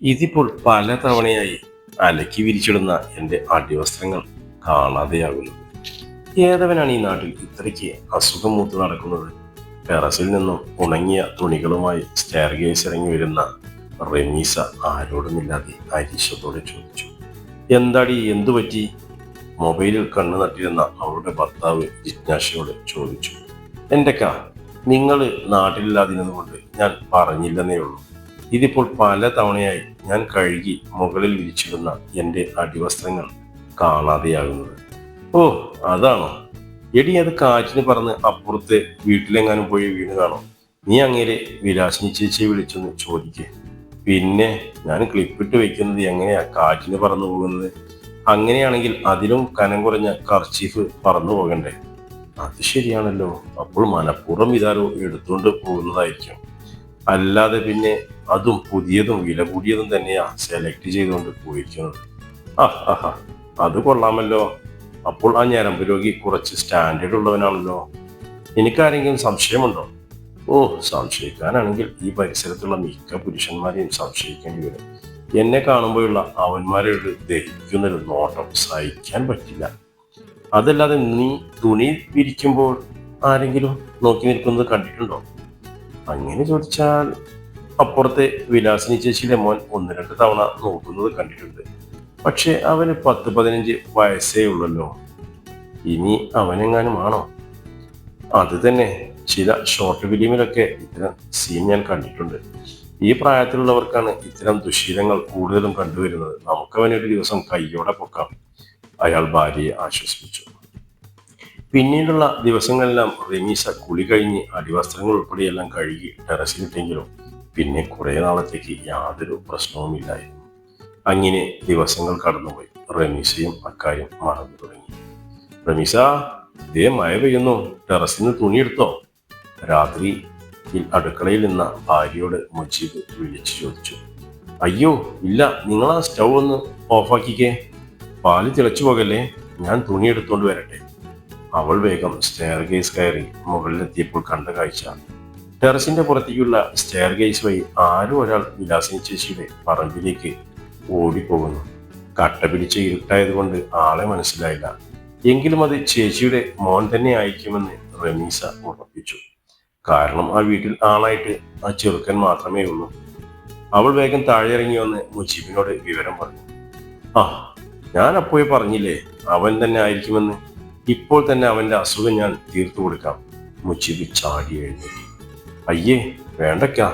ഇതിപ്പോൾ പലതവണയായി അലക്കി വിരിച്ചിടുന്ന എൻ്റെ അടിവസ്ത്രങ്ങൾ കാണാതെയാകുന്നു. ഏതവനാണ് ഈ നാട്ടിൽ ഇത്രയ്ക്ക് അസുഖം മൂത്ത് നടക്കുന്നത്? ടെറസിൽ നിന്നും ഉണങ്ങിയ തുണികളുമായി സ്റ്റെയർകേസ് ഇറങ്ങി വരുന്ന റെമീസ ആരോടുമില്ലാതെ അരിശത്തോടെ ചോദിച്ചു. എന്താടി, എന്തു പറ്റി? മൊബൈലിൽ കണ്ണു നട്ടിരുന്ന അവളുടെ ഭർത്താവ് ജിജ്ഞാസയോടെ ചോദിച്ചു. എന്റെക്കാ, നിങ്ങൾ നാട്ടിലില്ലാതിരുന്നുകൊണ്ട് ഞാൻ പറഞ്ഞില്ലെന്നേ ഉള്ളൂ. ഇതിപ്പോൾ പല തവണയായി ഞാൻ കഴുകി മുകളിൽ വിരിച്ചിടുന്ന എൻ്റെ അടിവസ്ത്രങ്ങൾ കാണാതെയാകുന്നത്. ഓ, അതാണോ? എടി, അത് കാറ്റിന് പറന്ന് അപ്പുറത്ത് വീട്ടിലെങ്ങാനും പോയി വീണ് കാണോ? നീ അങ്ങേരെ വിലാസിനി ചേച്ചിയെ വിളിച്ചൊന്ന് ചോദിക്കേ. പിന്നെ ഞാൻ ക്ലിപ്പിട്ട് വെക്കുന്നത് എങ്ങനെയാ കാറ്റിന് പറന്നു പോകുന്നത്? അങ്ങനെയാണെങ്കിൽ അതിലും കനം കുറഞ്ഞ കർച്ചീഫ് പറന്നു പോകണ്ടേ? അത് ശരിയാണല്ലോ. അപ്പോൾ മനഃപൂർവ്വം ഇതാരോ എടുത്തുകൊണ്ട് പോകുന്നതായിരിക്കും. അല്ലാതെ പിന്നെ അതും പുതിയതും വില കൂടിയതും തന്നെയാ സെലക്ട് ചെയ്തുകൊണ്ട് പോയിരിക്കുന്നത്. ആഹാ, അത് കൊള്ളാമല്ലോ. അപ്പോൾ ആ ഞരമ്പ് രോഗി കുറച്ച് സ്റ്റാൻഡേർഡ് ഉള്ളവനാണല്ലോ. എനിക്കാരെങ്കിലും സംശയമുണ്ടോ? ഓ, സംശയിക്കാനാണെങ്കിൽ ഈ പരിസരത്തുള്ള മിക്ക പുരുഷന്മാരെയും സംശയിക്കേണ്ടി വരും. എന്നെ കാണുമ്പോഴുള്ള അവന്മാരോട് ദഹിക്കുന്നൊരു നോട്ടം സഹിക്കാൻ പറ്റില്ല. അതല്ലാതെ നീ തുണി വിരിക്കുമ്പോൾ ആരെങ്കിലും നോക്കി നിൽക്കുന്നത് കണ്ടിട്ടുണ്ടോ? അങ്ങനെ ചോദിച്ചാൽ അപ്പുറത്തെ വിലാസിനി ചേച്ചിയുടെ മോൻ ഒന്ന് രണ്ട് തവണ നോക്കുന്നത് കണ്ടിട്ടുണ്ട്. പക്ഷെ അവന് 10-15 വയസ്സേ ഉള്ളല്ലോ. ഇനി അവനെങ്ങാനും ആണോ? അത് തന്നെ, ചില ഷോർട്ട് ഫിലിമിലൊക്കെ ഇത്തരം സീൻ ഞാൻ കണ്ടിട്ടുണ്ട്. ഈ പ്രായത്തിലുള്ളവർക്കാണ് ഇത്തരം ദുശീലങ്ങൾ കൂടുതലും കണ്ടുവരുന്നത്. നമുക്കവനൊരു ദിവസം കയ്യോടെ പൊക്കാം, അയാൾ ഭാര്യയെ ആശ്വസിപ്പിച്ചു. പിന്നീടുള്ള ദിവസങ്ങളെല്ലാം റെമീസ കുളി കഴിഞ്ഞ് അടിവസ്ത്രങ്ങൾ ഉൾപ്പെടെയെല്ലാം കഴുകി ടെറസിലിട്ടെങ്കിലും പിന്നെ കുറെ നാളത്തേക്ക് യാതൊരു പ്രശ്നവുമില്ലായിരുന്നു. അങ്ങനെ ദിവസങ്ങൾ കടന്നുപോയി. റമീസയും അക്കാര്യം മറന്നു തുടങ്ങി. റമീസ, ദേ മഴ പെയ്യുന്നു, ടെറസിൽ നിന്ന് തുണിയെടുത്തോ? രാത്രി അടുക്കളയിൽ നിന്ന ഭാര്യയോട് മുജീബ് വിളിച്ചു ചോദിച്ചു. അയ്യോ ഇല്ല, നിങ്ങൾ ആ സ്റ്റൗ ഒന്ന് ഓഫാക്കിക്കേ, പാല് തിളച്ചു പോകല്ലേ, ഞാൻ തുണി എടുത്തോണ്ട് വരട്ടെ. അവൾ വേഗം സ്റ്റെയർകേസ് കയറി മുകളിലെത്തിയപ്പോൾ കണ്ട കാഴ്ച, ടെറസിന്റെ പുറത്തേക്കുള്ള സ്റ്റെയർകേസ് വഴി ആരോ ഒരാൾ വിലാസിനി ചേച്ചിയുടെ പറമ്പിലേക്ക് ഓടിപ്പോകുന്നു. കട്ട പിടിച്ച ഇരുട്ടായതുകൊണ്ട് ആളെ മനസ്സിലായില്ല. എങ്കിലും അത് ചേച്ചിയുടെ മോൻ തന്നെ ആയിരിക്കുമെന്ന് റമീസ ഉറപ്പിച്ചു. കാരണം ആ വീട്ടിൽ ആളായിട്ട് ആ ചെറുക്കൻ മാത്രമേ ഉള്ളൂ. അവൾ വേഗം താഴെ ഇറങ്ങി വന്ന് മുജീബിനോട് വിവരം പറഞ്ഞു. ആ, ഞാൻ അപ്പോഴേ പറഞ്ഞില്ലേ അവൻ തന്നെ ആയിരിക്കുമെന്ന്. ഇപ്പോൾ തന്നെ അവന്റെ അസുഖം ഞാൻ തീർത്തു കൊടുക്കാം. മുജീബ് ചാടി എഴുന്നേറ്റി. അയ്യേ വേണ്ടക്കാ,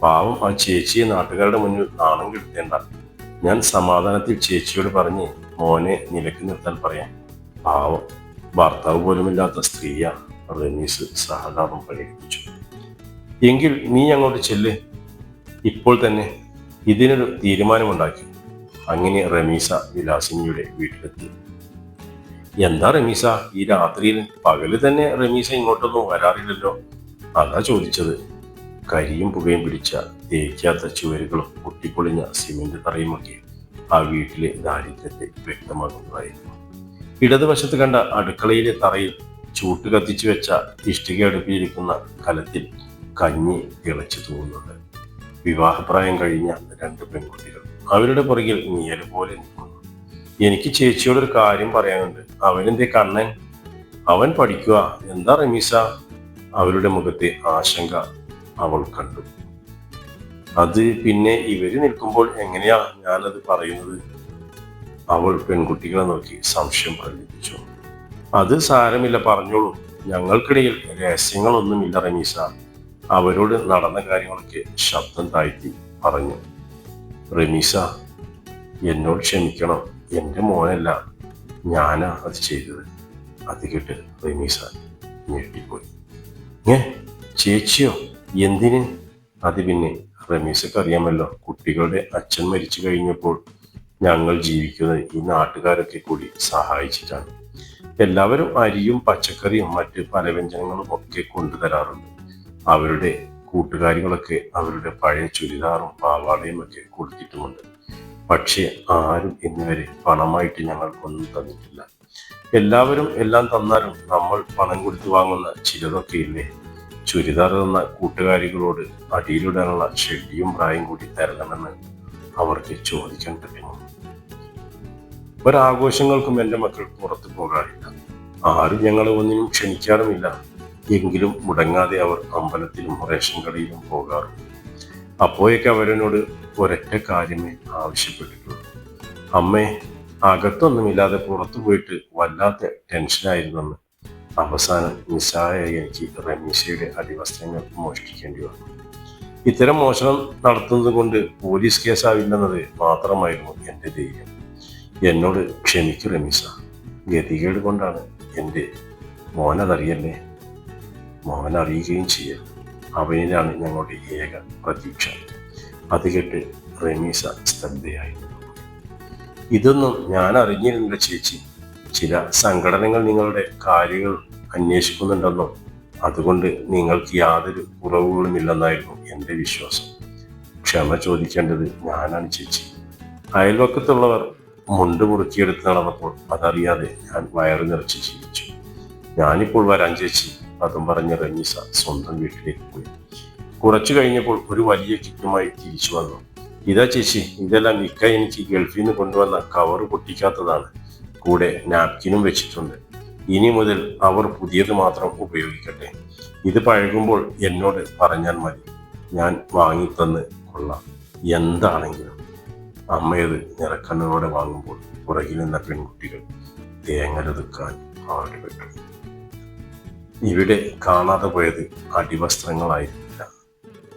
പാവം ആ ചേച്ചിയെ നാട്ടുകാരുടെ മുന്നിൽ നാണം കെടുത്തേണ്ട. ഞാൻ സമാധാനത്തിൽ ചേച്ചിയോട് പറഞ്ഞ് മോനെ നിലക്ക് നിർത്താൻ പറയാം. പാവം, ഭർത്താവ് പോലുമില്ലാത്ത സ്ത്രീയാ. റമീസ് സഹതാപം പ്രകടിപ്പിച്ചു. എങ്കിൽ നീ അങ്ങോട്ട് ചെല്ല്, ഇപ്പോൾ തന്നെ ഇതിനൊരു തീരുമാനമുണ്ടാക്കി. അങ്ങനെ റമീസ വിലാസിനിയുടെ വീട്ടിലെത്തി. എന്താ റമീസ, ഈ രാത്രിയിൽ? പകല് തന്നെ റമീസ ഇങ്ങോട്ടൊന്നും വരാറില്ലല്ലോ. അതാ ചോദിച്ചത്. കരിയും പുകയും പിടിച്ച തേക്കാത്ത ചുവരുകളും പൊട്ടിപ്പൊളിഞ്ഞ സിമെന്റ് തറയുമൊക്കെ ആ വീട്ടിലെ ദാരിദ്ര്യത്തെ വ്യക്തമാക്കുന്നതായിരുന്നു. ഇടതുവശത്ത് കണ്ട അടുക്കളയിലെ തറയിൽ ചൂട്ട് കത്തിച്ചു വെച്ച ഇഷ്ടിക അടുപ്പിലിരിക്കുന്ന കലത്തിൽ കഞ്ഞി തിളച്ചു തൂങ്ങുന്നുണ്ട്. വിവാഹപ്രായം കഴിഞ്ഞ 2 പെൺകുട്ടികൾ അവരുടെ പുറകിൽ നിഴല് പോലെ നിൽക്കുന്നു. എനിക്ക് ചേച്ചിയോടൊരു കാര്യം പറയാനുണ്ട്. അവനെന്തേ കണ്ണൻ? അവൻ പഠിക്കുക. എന്താ റമീസ? അവരുടെ മുഖത്തെ ആശങ്ക അവൾ കണ്ടു. അത് പിന്നെ ഇവര് നിൽക്കുമ്പോൾ എങ്ങനെയാ ഞാനത് പറയുന്നത്? അവൾ പെൺകുട്ടികളെ നോക്കി സംശയം പ്രകടിപ്പിച്ചു. അത് സാരമില്ല, പറഞ്ഞോളൂ. ഞങ്ങൾക്കിടയിൽ രഹസ്യങ്ങളൊന്നുമില്ല റമീസ. അവരോട് നടന്ന കാര്യങ്ങളൊക്കെ ശബ്ദം താഴ്ത്തി പറഞ്ഞു. റമീസ, എന്നോട് ക്ഷമിക്കണം. എൻ്റെ മോനല്ല, ഞാനാ അത് ചെയ്തത്. അത് കേട്ട് റമീസ ഞെട്ടിപ്പോയി. ചേച്ചിയോ? എന്തിന്? അത് പിന്നെ റമീസക്ക് അറിയാമല്ലോ, കുട്ടികളുടെ അച്ഛൻ മരിച്ചു കഴിഞ്ഞപ്പോൾ ഞങ്ങൾ ജീവിക്കുന്നത് ഈ നാട്ടുകാരൊക്കെ കൂടി സഹായിച്ചിട്ടാണ്. എല്ലാവരും അരിയും പച്ചക്കറിയും മറ്റ് പലവ്യഞ്ജനങ്ങളും ഒക്കെ കൊണ്ടുതരാറുണ്ട്. അവരുടെ കൂട്ടുകാരികളൊക്കെ അവരുടെ പഴയ ചുരിദാറും പാവാടയും ഒക്കെ കൊടുത്തിട്ടുമുണ്ട്. പക്ഷെ ആരും ഇന്നുവരെ പണമായിട്ട് ഞങ്ങൾക്കൊന്നും തന്നിട്ടില്ല. എല്ലാവരും എല്ലാം തന്നാലും നമ്മൾ പണം കൊടുത്തു വാങ്ങുന്ന ചിലതൊക്കെ ഇല്ലേ, ചുരിദാർ തന്ന കൂട്ടുകാരികളോട് അടിയിലിടാനുള്ള ഷെഡിയും പ്രായം കൂടി തരണമെന്ന് അവർക്ക് ചോദിക്കാൻ പറ്റുമോ? ഒരാഘോഷങ്ങൾക്കും എൻ്റെ മക്കൾ പുറത്തു പോകാറില്ല. ആരും ഞങ്ങളെ ഒന്നിനും ക്ഷണിക്കാറുമില്ല. എങ്കിലും മുടങ്ങാതെ അവർ അമ്പലത്തിലും റേഷൻ കടയിലും പോകാറുണ്ട്. അപ്പോഴൊക്കെ അവരെന്നോട് ഒരൊറ്റ കാര്യമേ ആവശ്യപ്പെട്ടിട്ടുള്ളൂ. അമ്മേ, അകത്തൊന്നുമില്ലാതെ പുറത്തു പോയിട്ട് വല്ലാത്ത ടെൻഷനായിരുന്നെന്ന്. അവസാനം നിസ്സഹായ എനിക്ക് റമീഷയുടെ അടിവസ്ത്രങ്ങൾ മോഷ്ടിക്കേണ്ടി വന്നു. ഇത്തരം മോഷണം നടത്തുന്നത് കൊണ്ട് പോലീസ് കേസാവില്ലെന്നത് മാത്രമായിരുന്നു എൻ്റെ ധൈര്യം. എന്നോട് ക്ഷമിക്കൂ റമീസ, ഗതികേട് കൊണ്ടാണ്. എൻ്റെ മോനതറിയല്ലേ. മോൻ അറിയുകയും ചെയ്യരുത്. അവനിലാണ് ഞങ്ങളുടെ ഏക പ്രതീക്ഷ. അത് കേട്ട് റമീസ സ്തബ്ധയായി. ഇതൊന്നും ഞാൻ അറിഞ്ഞിരുന്നില്ല ചേച്ചി. ചില സംഘടനകൾ നിങ്ങളുടെ കാര്യങ്ങൾ അന്വേഷിക്കുന്നുണ്ടെന്നും അതുകൊണ്ട് നിങ്ങൾക്ക് യാതൊരു കുറവുകളുമില്ലെന്നായിരുന്നു എൻ്റെ വിശ്വാസം. ക്ഷമ ചോദിക്കേണ്ടത് ഞാനാണ് ചേച്ചി. അയൽവക്കത്തുള്ളവർ മുണ്ട് മുറുക്കിയെടുത്ത് നടന്നപ്പോൾ അതറിയാതെ ഞാൻ വയറു നിറച്ച് ജീവിച്ചു. ഞാനിപ്പോൾ വരാൻ ചേച്ചി, അതും പറഞ്ഞ് റമീസ സ്വന്തം വീട്ടിലേക്ക് പോയി. കുറച്ചു കഴിഞ്ഞപ്പോൾ ഒരു വലിയ കിറ്റുമായി തിരിച്ചു വന്നു. ഇതാ ചേച്ചി, ഇതെല്ലാം ഇക്ക എനിക്ക് ഗൾഫിൽ നിന്ന് കൊണ്ടുവന്ന കവറ് പൊട്ടിക്കാത്തതാണ്. കൂടെ നാപ്കിനും വെച്ചിട്ടുണ്ട്. ഇനി മുതൽ അവർ പുതിയത് മാത്രം ഉപയോഗിക്കട്ടെ. ഇത് പഴകുമ്പോൾ എന്നോട് പറഞ്ഞാൽ മതി, ഞാൻ വാങ്ങിത്തന്ന് കൊള്ളാം. എന്താണെങ്കിലും. അമ്മയത് നിറക്കണ്ണോടെ വാങ്ങുമ്പോൾ പുറകിൽ നിന്ന പെൺകുട്ടികൾ തേങ്ങലൊതുക്കാൻ പാടുപെട്ടു. ഇവിടെ കാണാതെ പോയത് അടിവസ്ത്രങ്ങളായിരുന്നില്ല,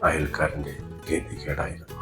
അയൽക്കാരൻ്റെ ഗതികേടായിരുന്നു.